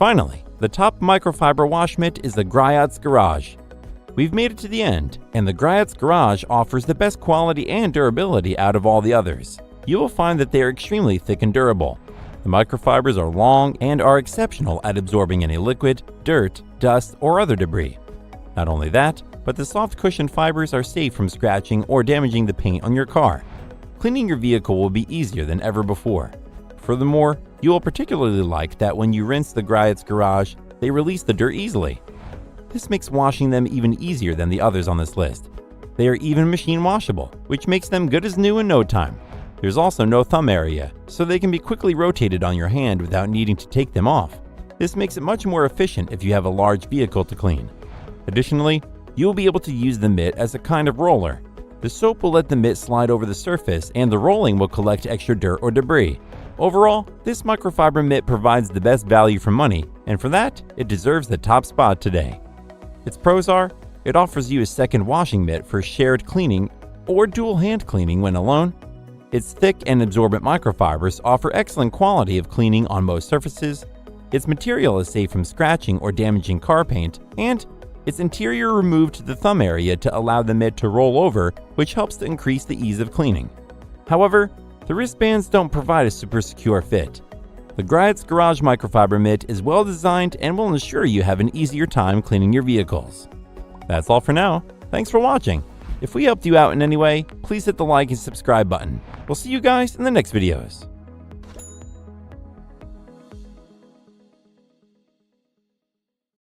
Finally, the top microfiber wash mitt is the Griots Garage. We've made it to the end, and the Griots Garage offers the best quality and durability out of all the others. You will find that they are extremely thick and durable. The microfibers are long and are exceptional at absorbing any liquid, dirt, dust, or other debris. Not only that, but the soft cushioned fibers are safe from scratching or damaging the paint on your car. Cleaning your vehicle will be easier than ever before. Furthermore, you will particularly like that when you rinse the Griots Garage, they release the dirt easily. This makes washing them even easier than the others on this list. They are even machine washable, which makes them good as new in no time. There's also no thumb area, so they can be quickly rotated on your hand without needing to take them off. This makes it much more efficient if you have a large vehicle to clean. Additionally, you will be able to use the mitt as a kind of roller. The soap will let the mitt slide over the surface, and the rolling will collect extra dirt or debris. Overall, this microfiber mitt provides the best value for money, and for that, it deserves the top spot today. Its pros are, it offers you a second washing mitt for shared cleaning or dual hand cleaning when alone. Its thick and absorbent microfibers offer excellent quality of cleaning on most surfaces. Its material is safe from scratching or damaging car paint, and its interior removed the thumb area to allow the mitt to roll over, which helps to increase the ease of cleaning. However, the wristbands don't provide a super secure fit. The Griots Garage microfiber mitt is well designed and will ensure you have an easier time cleaning your vehicles. That's all for now. Thanks for watching. If we helped you out in any way, please hit the like and subscribe button. We'll see you guys in the next videos.